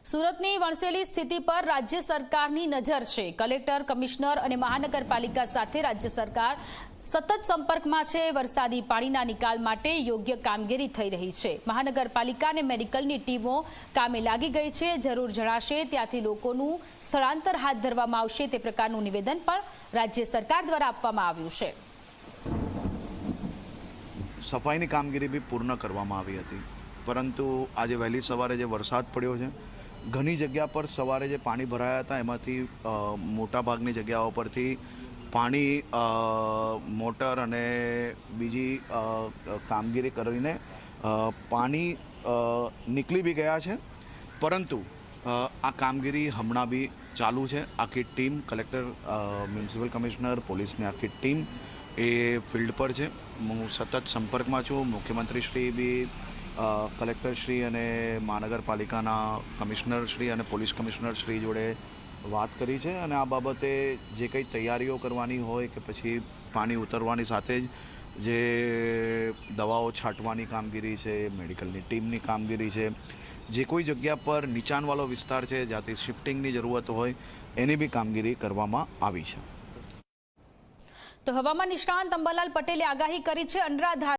સુરતની વણસેલી સ્થિતિ પર રાજ્ય સરકારની નજર છે। કલેક્ટર, કમિશનર અને મહાનગરપાલિકા સાથે રાજ્ય સરકાર સતત સંપર્કમાં છે। વરસાદી પાણીના નિકાલ માટે યોગ્ય કામગીરી થઈ રહી છે। મહાનગરપાલિકા અને મેડિકલની ટીમો કામે લાગી ગઈ છે। જરૂર જણાશે ત્યાંથી લોકોનું સ્થળાંતર હાથ ધરવામાં આવશે તે પ્રકારનું નિવેદન પણ રાજ્ય સરકાર દ્વારા આપવામાં આવ્યું છે। સફાઈની કામગીરી બી પૂર્ણ કરવામાં આવી હતી, પરંતુ આજે વહેલી સવારે જે વરસાદ પડ્યો છે, ઘણી જગ્યા પર સવારે જે પાણી ભરાયા હતા એમાંથી મોટાભાગની જગ્યાઓ પરથી પાણી મોટર અને બીજી કામગીરી કરીને પાણી નીકળી બી ગયા છે, પરંતુ આ કામગીરી હમણાં બી ચાલુ છે। આખી ટીમ, કલેક્ટર, મ્યુનિસિપલ કમિશનર, પોલીસની આખી ટીમ એ ફિલ્ડ પર છે। હું સતત સંપર્કમાં છું। મુખ્યમંત્રીશ્રી બી કલેક્ટરશ્રી અને મહાનગરપાલિકાના કમિશનરશ્રી અને પોલીસ કમિશનરશ્રી જોડે વાત કરી છે, અને આ બાબતે જે કંઈ તૈયારીઓ કરવાની હોય કે પછી પાણી ઉતરવાની સાથે જ જે દવાઓ છાંટવાની કામગીરી છે, મેડિકલની ટીમની કામગીરી છે, જે કોઈ જગ્યા પર નીચાણવાળો વિસ્તાર છે જ્યાંથી શિફ્ટિંગની જરૂરત હોય એની બી કામગીરી કરવામાં આવી છે। તો હવામાન નિષ્ણાંત અંબાલાલ પટેલે આગાહી કરી છે। અનરાધાર